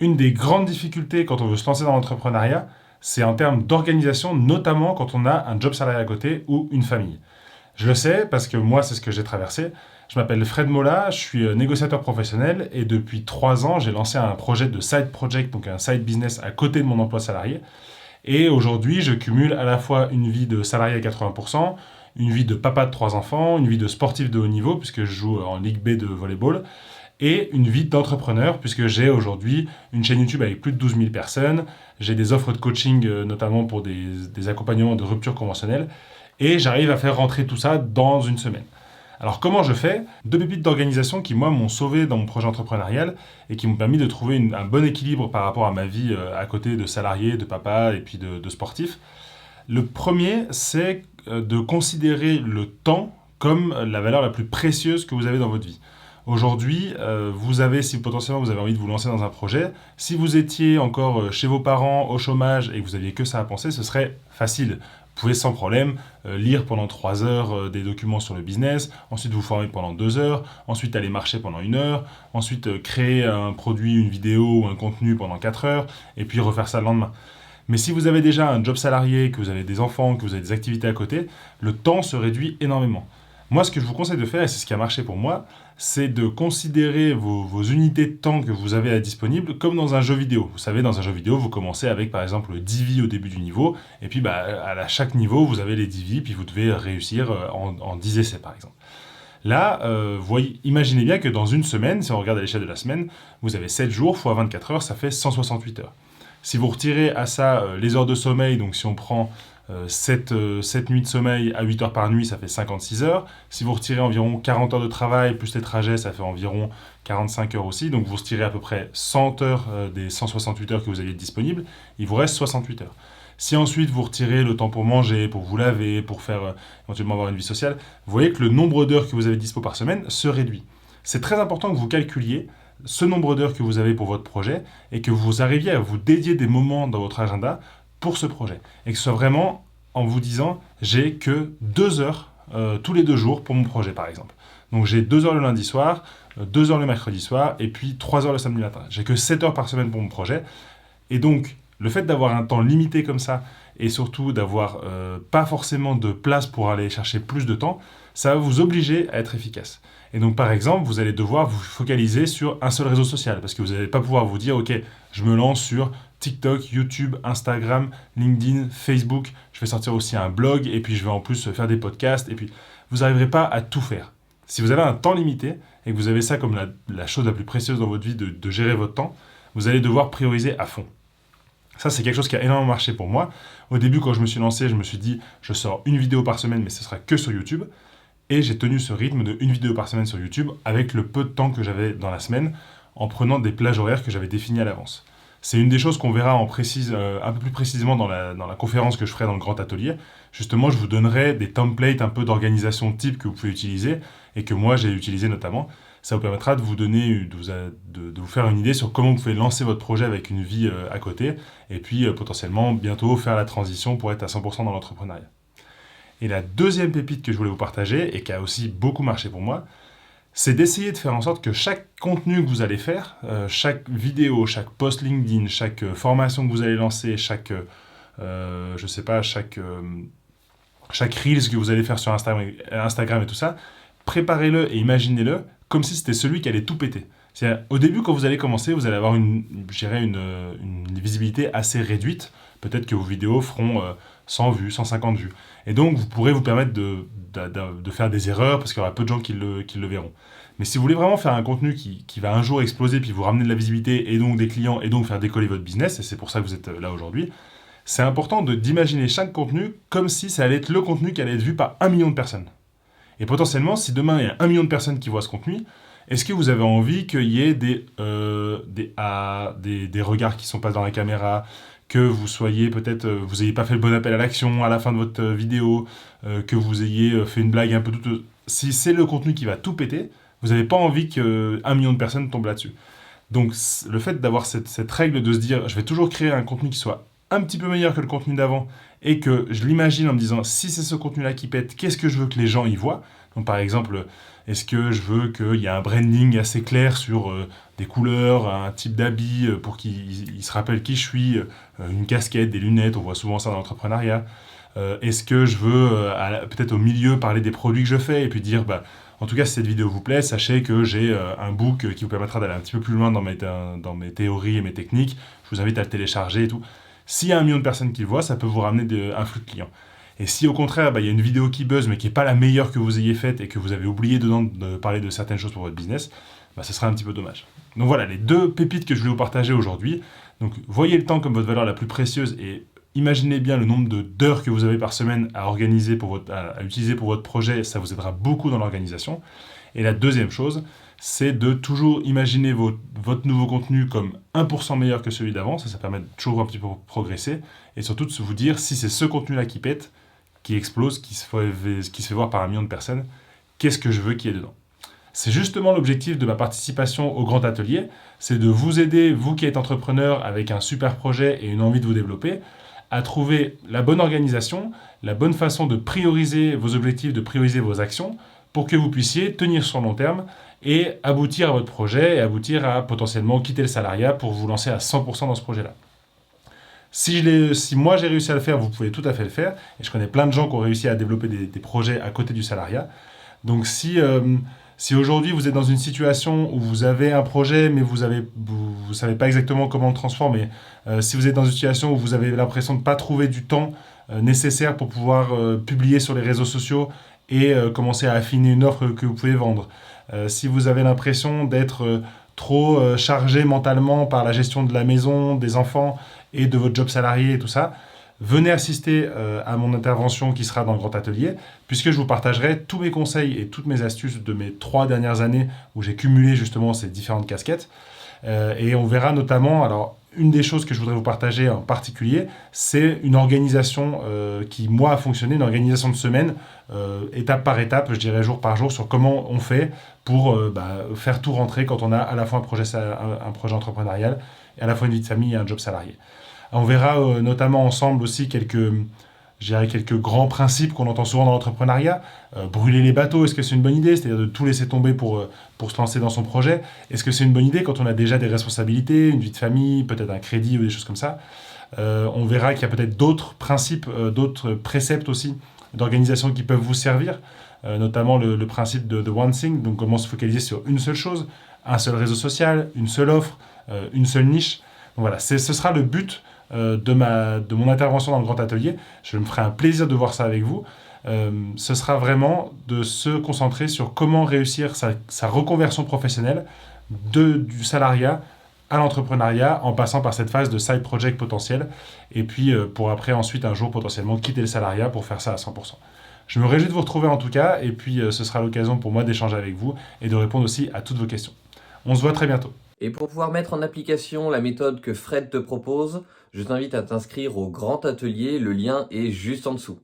Une des grandes difficultés quand on veut se lancer dans l'entrepreneuriat, c'est en termes d'organisation, notamment quand on a un job salarié à côté ou une famille. Je le sais parce que moi, c'est ce que j'ai traversé. Je m'appelle Fred Mola, je suis négociateur professionnel et depuis 3 ans, j'ai lancé un projet de side project, donc un side business à côté de mon emploi salarié. Et aujourd'hui, je cumule à la fois une vie de salarié à 80%, une vie de papa de 3 enfants, une vie de sportif de haut niveau, puisque je joue en Ligue B de volleyball, et une vie d'entrepreneur, puisque j'ai aujourd'hui une chaîne YouTube avec plus de 12 000 personnes, j'ai des offres de coaching, notamment pour des accompagnements de rupture conventionnelle, et j'arrive à faire rentrer tout ça dans une semaine. Alors comment je fais? Deux pépites d'organisation qui, moi, m'ont sauvé dans mon projet entrepreneurial et qui m'ont permis de trouver un bon équilibre par rapport à ma vie à côté de salarié, de papa et puis de sportif. Le premier, c'est de considérer le temps comme la valeur la plus précieuse que vous avez dans votre vie. Aujourd'hui, vous avez, si potentiellement vous avez envie de vous lancer dans un projet, si vous étiez encore chez vos parents au chômage et que vous aviez que ça à penser, ce serait facile. Vous pouvez sans problème lire pendant 3 heures des documents sur le business, ensuite vous former pendant 2 heures, ensuite aller marcher pendant 1 heure, ensuite créer un produit, une vidéo ou un contenu pendant 4 heures, et puis refaire ça le lendemain. Mais si vous avez déjà un job salarié, que vous avez des enfants, que vous avez des activités à côté, le temps se réduit énormément. Moi, ce que je vous conseille de faire, et c'est ce qui a marché pour moi, c'est de considérer vos unités de temps que vous avez à disponible comme dans un jeu vidéo. Vous savez, dans un jeu vidéo, vous commencez avec par exemple 10 vies au début du niveau, et puis chaque niveau, vous avez les 10 vies, puis vous devez réussir en 10 essais par exemple. Là, imaginez bien que dans une semaine, si on regarde à l'échelle de la semaine, vous avez 7 jours fois 24 heures, ça fait 168 heures. Si vous retirez à ça les heures de sommeil, donc si on prend 7 nuits de sommeil à 8 heures par nuit, ça fait 56 heures. Si vous retirez environ 40 heures de travail, plus les trajets, ça fait environ 45 heures aussi. Donc vous retirez à peu près 100 heures des 168 heures que vous aviez disponibles. Il vous reste 68 heures. Si ensuite vous retirez le temps pour manger, pour vous laver, pour faire éventuellement avoir une vie sociale, vous voyez que le nombre d'heures que vous avez dispo par semaine se réduit. C'est très important que vous calculiez ce nombre d'heures que vous avez pour votre projet et que vous arriviez à vous dédier des moments dans votre agenda pour ce projet. Et que ce soit vraiment en vous disant j'ai que 2 heures tous les 2 jours pour mon projet par exemple. Donc j'ai 2 heures le lundi soir, 2 heures le mercredi soir et puis 3 heures le samedi matin. J'ai que 7 heures par semaine pour mon projet. Et donc le fait d'avoir un temps limité comme ça et surtout d'avoir pas forcément de place pour aller chercher plus de temps, ça va vous obliger à être efficace. Et donc, par exemple, vous allez devoir vous focaliser sur un seul réseau social parce que vous n'allez pas pouvoir vous dire, OK, je me lance sur TikTok, YouTube, Instagram, LinkedIn, Facebook, je vais sortir aussi un blog et puis je vais en plus faire des podcasts et puis vous n'arriverez pas à tout faire. Si vous avez un temps limité et que vous avez ça comme la chose la plus précieuse dans votre vie de gérer votre temps, vous allez devoir prioriser à fond. Ça, c'est quelque chose qui a énormément marché pour moi. Au début, quand je me suis lancé, je me suis dit, je sors une vidéo par semaine, mais ce sera que sur YouTube. Et j'ai tenu ce rythme de une vidéo par semaine sur YouTube avec le peu de temps que j'avais dans la semaine en prenant des plages horaires que j'avais définies à l'avance. C'est une des choses qu'on verra un peu plus précisément dans la conférence que je ferai dans le grand atelier. Justement, je vous donnerai des templates un peu d'organisation type que vous pouvez utiliser et que moi j'ai utilisé notamment. Ça vous permettra de vous donner, de vous faire une idée sur comment vous pouvez lancer votre projet avec une vie à côté et puis potentiellement bientôt faire la transition pour être à 100% dans l'entrepreneuriat. Et la deuxième pépite que je voulais vous partager, et qui a aussi beaucoup marché pour moi, c'est d'essayer de faire en sorte que chaque contenu que vous allez faire, chaque vidéo, chaque post LinkedIn, chaque formation que vous allez lancer, chaque Reels que vous allez faire sur Instagram et tout ça, préparez-le et imaginez-le comme si c'était celui qui allait tout péter. C'est-à-dire, au début, quand vous allez commencer, vous allez avoir une visibilité assez réduite. Peut-être que vos vidéos feront 100 vues, 150 vues. Et donc, vous pourrez vous permettre de faire des erreurs parce qu'il y aura peu de gens qui le verront. Mais si vous voulez vraiment faire un contenu qui va un jour exploser, puis vous ramener de la visibilité et donc des clients et donc faire décoller votre business, et c'est pour ça que vous êtes là aujourd'hui, c'est important d'imaginer chaque contenu comme si ça allait être le contenu qui allait être vu par 1 million de personnes. Et potentiellement, si demain il y a 1 million de personnes qui voient ce contenu, est-ce que vous avez envie qu'il y ait des regards qui sont pas dans la caméra, que vous soyez peut-être, vous n'ayez pas fait le bon appel à l'action à la fin de votre vidéo, que vous ayez fait une blague un peu douteuse. Si c'est le contenu qui va tout péter, vous n'avez pas envie qu'1 million de personnes tombent là-dessus. Donc le fait d'avoir cette règle de se dire, je vais toujours créer un contenu qui soit un petit peu meilleur que le contenu d'avant et que je l'imagine en me disant si c'est ce contenu-là qui pète, qu'est-ce que je veux que les gens y voient? Donc par exemple, est-ce que je veux qu'il y ait un branding assez clair sur des couleurs, un type d'habit pour qu'ils se rappellent qui je suis, une casquette, des lunettes, on voit souvent ça dans l'entrepreneuriat. Est-ce que je veux peut-être au milieu parler des produits que je fais et puis dire bah, en tout cas, si cette vidéo vous plaît, sachez que j'ai un book qui vous permettra d'aller un petit peu plus loin dans mes théories et mes techniques. Je vous invite à le télécharger et tout. S'il y a 1 million de personnes qui le voient, ça peut vous ramener un flux de clients. Et si au contraire, bah, il y a une vidéo qui buzz, mais qui n'est pas la meilleure que vous ayez faite et que vous avez oublié dedans de parler de certaines choses pour votre business, bah, ce serait un petit peu dommage. Donc voilà, les 2 pépites que je voulais vous partager aujourd'hui. Donc voyez le temps comme votre valeur la plus précieuse et imaginez bien le nombre d'heures que vous avez par semaine à utiliser pour votre projet, ça vous aidera beaucoup dans l'organisation. Et la deuxième chose, c'est de toujours imaginer votre nouveau contenu comme 1% meilleur que celui d'avant, ça permet de toujours un petit peu progresser, et surtout de vous dire si c'est ce contenu-là qui pète, qui explose, qui se fait voir par 1 million de personnes, qu'est-ce que je veux qu'il y ait dedans. C'est justement l'objectif de ma participation au Grand Atelier, c'est de vous aider, vous qui êtes entrepreneur avec un super projet et une envie de vous développer, à trouver la bonne organisation, la bonne façon de prioriser vos objectifs, de prioriser vos actions, pour que vous puissiez tenir sur le long terme et aboutir à votre projet et aboutir à potentiellement quitter le salariat pour vous lancer à 100% dans ce projet-là. Si moi j'ai réussi à le faire, vous pouvez tout à fait le faire. Et je connais plein de gens qui ont réussi à développer des projets à côté du salariat. Donc si aujourd'hui vous êtes dans une situation où vous avez un projet mais vous savez pas exactement comment le transformer, si vous êtes dans une situation où vous avez l'impression de ne pas trouver du temps nécessaire pour pouvoir publier sur les réseaux sociaux et commencer à affiner une offre que vous pouvez vendre, si vous avez l'impression d'être trop chargé mentalement par la gestion de la maison, des enfants et de votre job salarié et tout ça, venez assister à mon intervention qui sera dans le Grand Atelier, puisque je vous partagerai tous mes conseils et toutes mes astuces de mes 3 dernières années où j'ai cumulé justement ces différentes casquettes. Et on verra notamment, alors une des choses que je voudrais vous partager en particulier, c'est une organisation qui, moi, a fonctionné, une organisation de semaine, étape par étape, je dirais jour par jour, sur comment on fait pour faire tout rentrer quand on a à la fois un projet entrepreneurial et à la fois une vie de famille et un job salarié. On verra notamment ensemble aussi quelques grands principes qu'on entend souvent dans l'entrepreneuriat. Brûler les bateaux, est-ce que c'est une bonne idée? C'est-à-dire de tout laisser tomber pour se lancer dans son projet. Est-ce que c'est une bonne idée quand on a déjà des responsabilités, une vie de famille, peut-être un crédit ou des choses comme ça? On verra qu'il y a peut-être d'autres principes, d'autres préceptes aussi d'organisation qui peuvent vous servir, notamment le principe de One Thing, donc comment se focaliser sur une seule chose, un seul réseau social, une seule offre, une seule niche. Donc voilà, ce sera le but de mon intervention dans le Grand Atelier. Je me ferai un plaisir de voir ça avec vous. Ce sera vraiment de se concentrer sur comment réussir sa reconversion professionnelle du salariat à l'entrepreneuriat en passant par cette phase de side project potentiel et puis pour après ensuite un jour potentiellement quitter le salariat pour faire ça à 100%. Je me réjouis de vous retrouver en tout cas et puis ce sera l'occasion pour moi d'échanger avec vous et de répondre aussi à toutes vos questions. On se voit très bientôt. Et pour pouvoir mettre en application la méthode que Fred te propose, je t'invite à t'inscrire au Grand Atelier, le lien est juste en dessous.